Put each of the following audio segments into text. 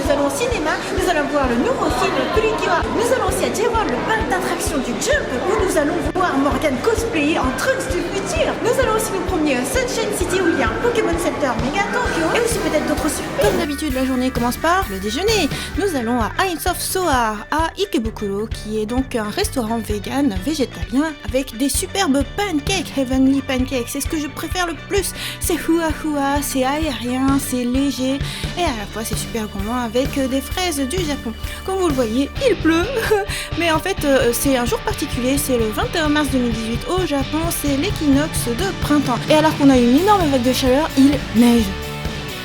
nous allons au cinéma, nous allons voir le nouveau film Pulitio. Nous allons aussi à J-World, le parc d'attractions du Jump, où nous allons voir Morgane cosplayer en Trunks du futur. Nous allons aussi nous promener à Sunshine City où il y a un Pokémon Center Mega Tokyo et aussi peut-être d'autres surprises. Comme d'habitude, la journée commence par le déjeuner. Nous allons à Ice of Soar à Ikebukuro, qui est donc un restaurant vegan, végétalien, avec des superbes pancakes, heavenly pancakes. C'est ce que je préfère le plus. C'est hua hua, c'est aérien, c'est léger et à la fois c'est super gourmand avec des fraises du Japon. Comme vous le voyez, il pleut, mais en fait c'est un jour particulier, c'est le 21 mars 2018 au Japon, c'est l'équinoxe de printemps. Et alors qu'on a une énorme vague de chaleur, il neige.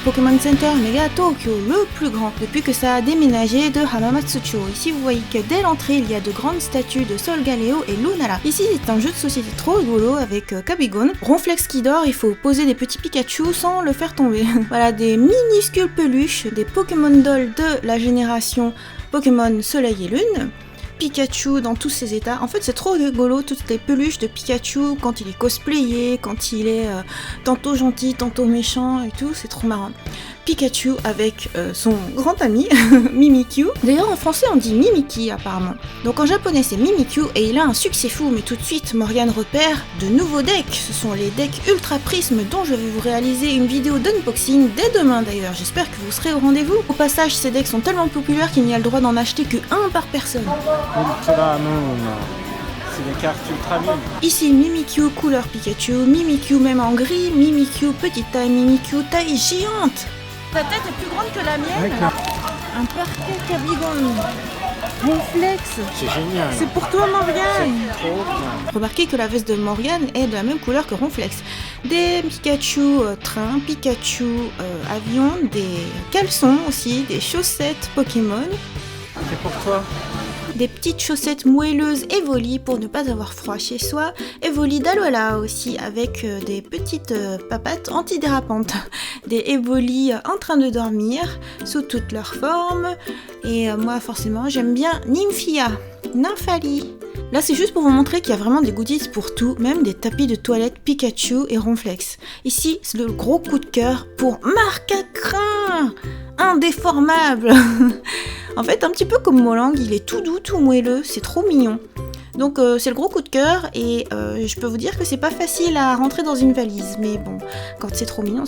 Pokémon Center Mega Tokyo, le plus grand, depuis que ça a déménagé de Hamamatsucho. Ici vous voyez que dès l'entrée il y a de grandes statues de Solgaleo et Lunala. Ici c'est un jeu de société trop rigolo avec Kabigone. Ronflex qui dort, il faut poser des petits Pikachu sans le faire tomber. Voilà, des minuscules peluches, des Pokémon Dolls de la génération Pokémon Soleil et Lune. Pikachu dans tous ses états. En fait, c'est trop rigolo, toutes les peluches de Pikachu quand il est cosplayé, quand il est tantôt gentil, tantôt méchant et tout, c'est trop marrant. Pikachu avec son grand ami Mimikyu. D'ailleurs en français on dit Mimiki apparemment. Donc en japonais c'est Mimikyu et il a un succès fou, mais tout de suite Morgane repère de nouveaux decks. Ce sont les decks Ultra Prisme dont je vais vous réaliser une vidéo d'unboxing dès demain d'ailleurs. J'espère que vous serez au rendez-vous. Au passage, ces decks sont tellement populaires qu'il n'y a le droit d'en acheter que un par personne. Ultra Moon. C'est des cartes Ultra Moon. Ici Mimikyu couleur Pikachu, Mimikyu même en gris, Mimikyu petite taille, Mimikyu taille géante. Ta tête est plus grande que la mienne. Un parquet Kabigone. Ronflex. C'est génial. C'est pour toi Morgane. C'est trop bien. Remarquez que la veste de Morgane est de la même couleur que Ronflex. Des Pikachu train, Pikachu avion, des caleçons aussi, des chaussettes Pokémon. C'est pour toi. Des petites chaussettes moelleuses Evoli pour ne pas avoir froid chez soi. Evoli d'Alola aussi avec des petites papates antidérapantes. Des Evoli en train de dormir sous toutes leurs formes. Et moi forcément j'aime bien Nymphia, Nymphali. Là c'est juste pour vous montrer qu'il y a vraiment des goodies pour tout, même des tapis de toilette Pikachu et Ronflex. Ici c'est le gros coup de cœur pour Marcacrin, indéformable. En fait, un petit peu comme Molang, il est tout doux, tout moelleux, c'est trop mignon. Donc c'est le gros coup de cœur et je peux vous dire que c'est pas facile à rentrer dans une valise. Mais bon, quand c'est trop mignon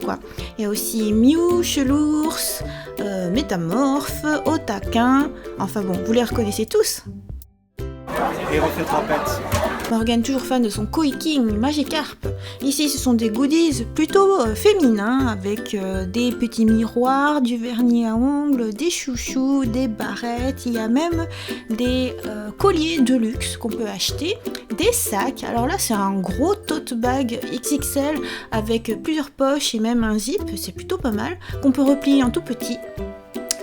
quoi. Il y a aussi Mew, Chelours, Métamorphe, Otaquin. Enfin bon, vous les reconnaissez tous. Et refait trempette. Morgane toujours fan de son Koiking Magikarp. Ici ce sont des goodies plutôt féminins avec des petits miroirs, du vernis à ongles, des chouchous, des barrettes, il y a même des colliers de luxe qu'on peut acheter, des sacs. Alors là c'est un gros tote bag XXL avec plusieurs poches et même un zip, c'est plutôt pas mal, qu'on peut replier en tout petit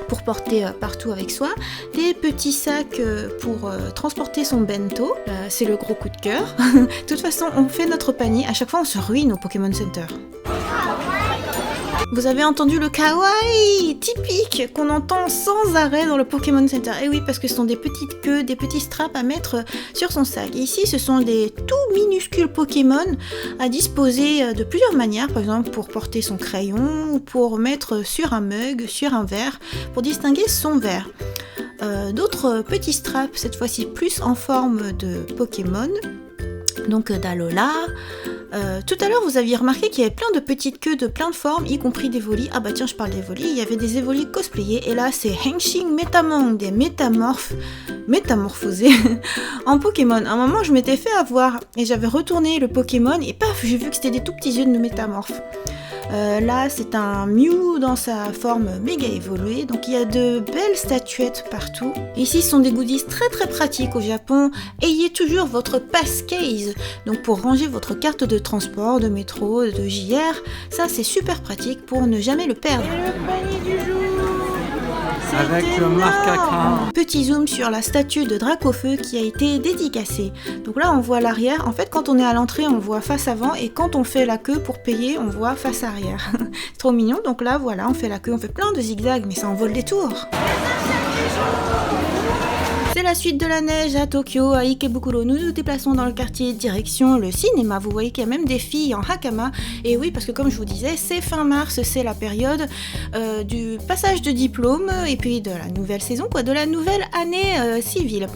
pour porter partout avec soi, des petits sacs pour transporter son bento, c'est le gros coup de cœur. De toute façon, on fait notre panier, à chaque fois on se ruine au Pokémon Center. Vous avez entendu le kawaii typique qu'on entend sans arrêt dans le Pokémon Center. Et oui, parce que ce sont des petites queues, des petits straps à mettre sur son sac. Et ici, ce sont des tout minuscules Pokémon à disposer de plusieurs manières. Par exemple, pour porter son crayon, ou pour mettre sur un mug, sur un verre, pour distinguer son verre. D'autres petits straps, cette fois-ci plus en forme de Pokémon. Donc d'Alola. Tout à l'heure vous aviez remarqué qu'il y avait plein de petites queues de plein de formes, y compris des Evoli. Ah bah tiens, je parle d'Evoli, il y avait des Evoli cosplayés et là c'est Henshin Metamon, des métamorphes métamorphosés en Pokémon. À un moment je m'étais fait avoir et j'avais retourné le Pokémon et paf, j'ai vu que c'était des tout petits yeux de métamorphes. Là c'est un Mew dans sa forme méga évoluée, donc il y a de belles statuettes partout. Ici ce sont des goodies très très pratiques au Japon. Ayez toujours votre pass case, donc pour ranger votre carte de transport, de métro, de JR, ça c'est super pratique pour ne jamais le perdre. Et le panier du jour, avec le Marcacrin. Petit zoom sur la statue de Dracofeu qui a été dédicacée. Donc là on voit l'arrière, en fait quand on est à l'entrée on voit face avant et quand on fait la queue pour payer on voit face arrière. C'est trop mignon, donc là voilà on fait la queue, on fait plein de zigzags mais ça en vaut le détour. C'est la suite de la neige à Tokyo, à Ikebukuro. Nous nous déplaçons dans le quartier direction le cinéma. Vous voyez qu'il y a même des filles en hakama. Et oui, parce que comme je vous disais, c'est fin mars, c'est la période du passage de diplôme et puis de la nouvelle saison, de la nouvelle année civile.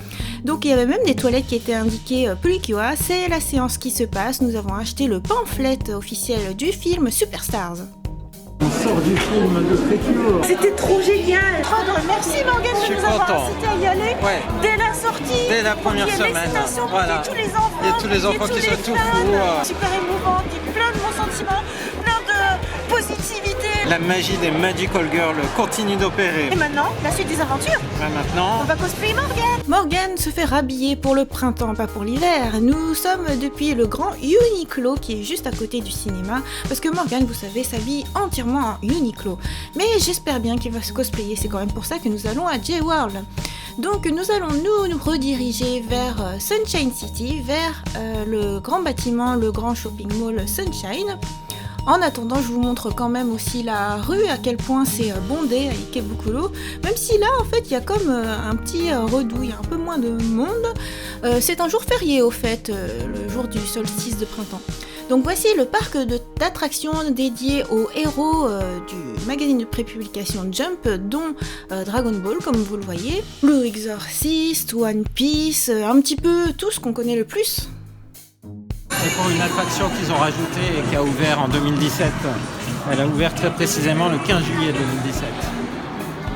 Donc il y avait même des toilettes qui étaient indiquées Purikiwa. C'est la séance qui se passe. Nous avons acheté le pamphlet officiel du film Superstars. On sort du film de Purikiwa. C'était trop génial. Merci Morgane de nous avoir content. incité à y aller dès la sortie. Dès la première semaine. Voilà. Tous les enfants, Il y a tous les enfants qui sont tout fous. Super émouvant, plein de bons sentiments, plein de positivité. La magie des Magical Girls continue d'opérer. Et maintenant, la suite des aventures. Maintenant, On va cosplayer Morgane. Morgane se fait rhabiller pour le printemps, pas pour l'hiver. Nous sommes depuis le grand Uniqlo qui est juste à côté du cinéma. Parce que Morgane, vous savez, s'habille entièrement en Uniqlo. Mais j'espère bien qu'il va se cosplayer. C'est quand même pour ça que nous allons à J-World. Donc nous allons nous rediriger vers Sunshine City, vers le grand bâtiment, le grand shopping mall Sunshine. En attendant, je vous montre quand même aussi la rue, à quel point c'est bondé à Ikebukuro. Même si là, en fait, il y a comme un petit redout, il y a un peu moins de monde. C'est un jour férié, au fait, le jour du solstice de printemps. Donc voici le parc d'attractions dédié aux héros du magazine de prépublication Jump, dont Dragon Ball, comme vous le voyez, Blue Exorcist, One Piece, un petit peu tout ce qu'on connaît le plus. c'est pour une attraction qu'ils ont rajoutée et qui a ouvert en 2017. Elle a ouvert très précisément le 15 juillet 2017.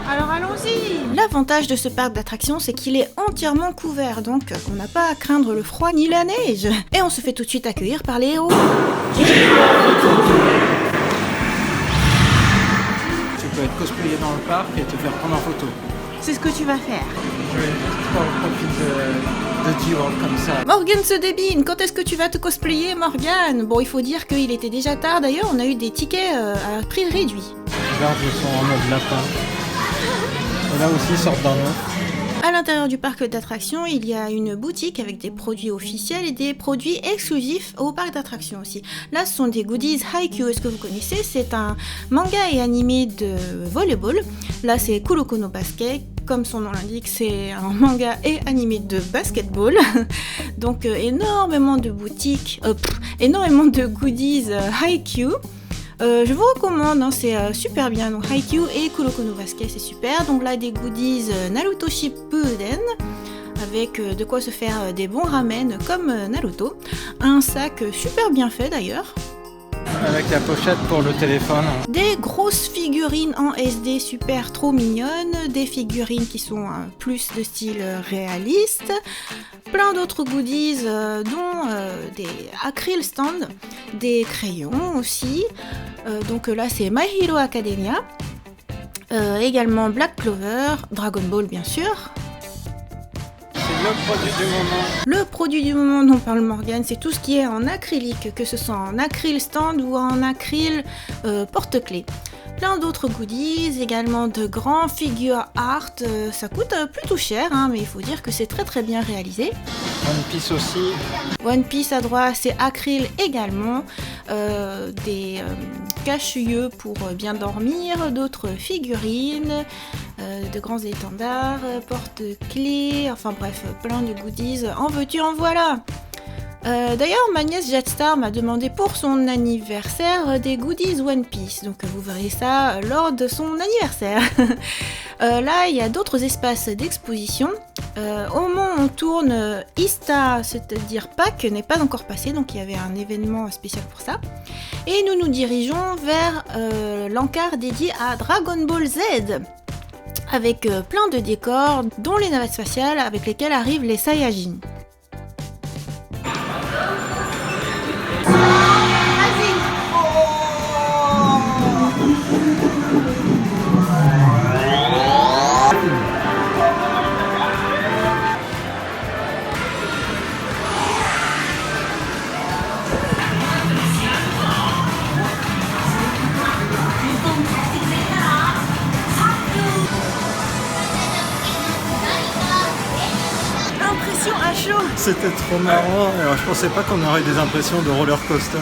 Alors allons-y. L'avantage de ce parc d'attractions, c'est qu'il est entièrement couvert, donc on n'a pas à craindre le froid ni la neige. Et on se fait tout de suite accueillir par les héros. Tu peux être cosplayé dans le parc et te faire prendre en photo. C'est ce que tu vas faire. Je vais prendre le profil de J-World comme ça. Morgane se débine, quand est-ce que tu vas te cosplayer, Morgane? Bon, il faut dire qu'il était déjà tard, d'ailleurs on a eu des tickets à prix réduit. Regarde, ils sont en mode lapin. Et là aussi, ils sortent d'un œuf. À l'intérieur du parc d'attractions, il y a une boutique avec des produits officiels et des produits exclusifs au parc d'attractions aussi. Là, ce sont des goodies Haikyuu. Est-ce que vous connaissez? C'est un manga et animé de volleyball. Là, c'est Kuroko no Basket. Comme son nom l'indique, c'est un manga et animé de basketball. Donc, énormément de boutiques, énormément de goodies Haikyuu. Je vous recommande, hein, c'est super bien. Donc Haikyuu et Kuroko no Basket, c'est super. Donc là, des goodies Naruto Shippuden avec de quoi se faire des bons ramen comme Naruto. Un sac super bien fait d'ailleurs. Avec la pochette pour le téléphone. Des grosses figurines en SD super trop mignonnes, des figurines qui sont plus de style réaliste, plein d'autres goodies dont des acryl stands, des crayons aussi, donc là c'est My Hero Academia, également Black Clover, Dragon Ball bien sûr. C'est le produit du moment. Le produit du moment dont parle Morgane, c'est tout ce qui est en acrylique, que ce soit en acryl stand ou en acryl porte-clés. Plein d'autres goodies, également de grands figure art, ça coûte plutôt cher, hein, mais il faut dire que c'est très très bien réalisé. One Piece aussi. One Piece à droite, c'est acryl également, des cache-yeux pour bien dormir, d'autres figurines, de grands étendards, porte-clés, enfin bref, plein de goodies, en veux-tu, en voilà. D'ailleurs, ma nièce Jetstar m'a demandé pour son anniversaire des goodies One Piece, donc vous verrez ça lors de son anniversaire. Là, il y a d'autres espaces d'exposition. Au moment où on tourne, Ista, c'est-à-dire Pâques, n'est pas encore passé, donc il y avait un événement spécial pour ça. Et nous nous dirigeons vers l'encart dédié à Dragon Ball Z, avec plein de décors, dont les navettes spatiales avec lesquelles arrivent les Saiyajins. C'était trop marrant. Alors, je pensais pas qu'on aurait des impressions de roller coaster.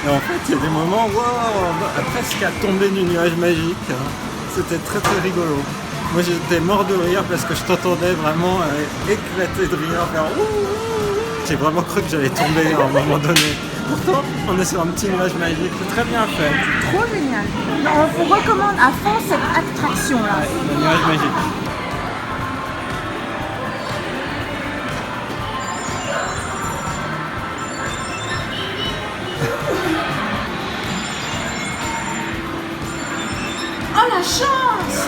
Et en fait, il y a des moments, waouh, presque à tomber du nuage magique. C'était très très rigolo. Moi j'étais mort de rire parce que je t'entendais vraiment éclater de rire. Faire ouh. J'ai vraiment cru que j'allais tomber à un moment donné. Pourtant, on est sur un petit nuage magique, c'est très bien fait. Trop génial. On vous recommande à fond cette attraction-là. Ouais, le nuage magique. Oh la chance!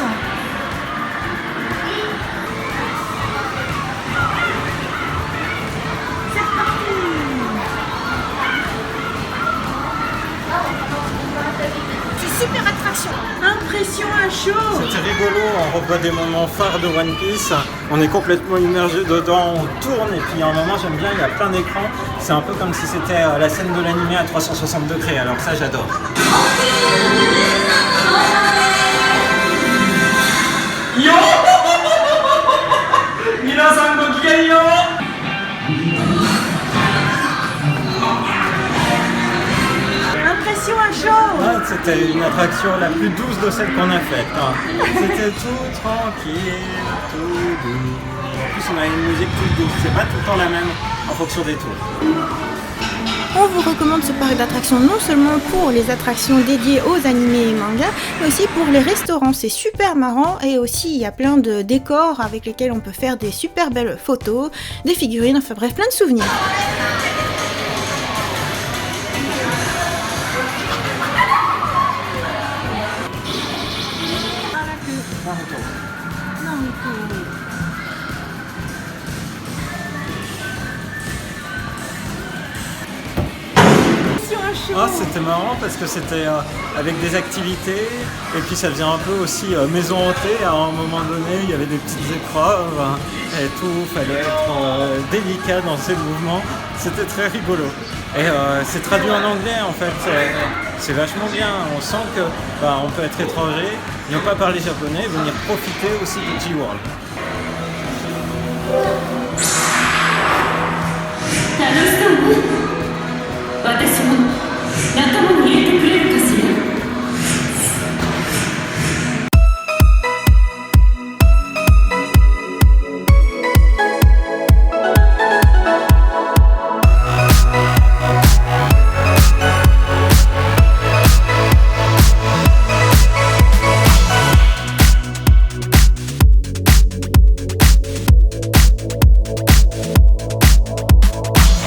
C'est parti! C'est super attraction! Impression à chaud! C'était rigolo, on revoit des moments phares de One Piece, on est complètement immergé dedans, on tourne et puis à un moment j'aime bien, il y a plein d'écrans, c'est un peu comme si c'était la scène de l'animé à 360 degrés, alors ça j'adore. Yo Minasan go kigen yo. Impression à chaud! Ouais, c'était une attraction la plus douce de celle qu'on a faite. Hein. C'était tout tranquille, tout doux. En plus, on a une musique toute douce. C'est pas tout le temps la même en fonction des tours. On vous recommande ce parc d'attractions non seulement pour les attractions dédiées aux animés et mangas, mais aussi pour les restaurants. C'est super marrant et aussi il y a plein de décors avec lesquels on peut faire des super belles photos, des figurines, enfin bref, plein de souvenirs. Ah, c'était marrant parce que c'était avec des activités et puis ça faisait un peu aussi maison hantée. À un moment donné, il y avait des petites épreuves et tout, fallait être délicat dans ses mouvements. C'était très rigolo. Et c'est traduit en anglais en fait, c'est vachement bien. On sent que on peut être étranger, ne pas parler japonais, venir profiter aussi de G-World. 楽しそうね。私も仲間に入れて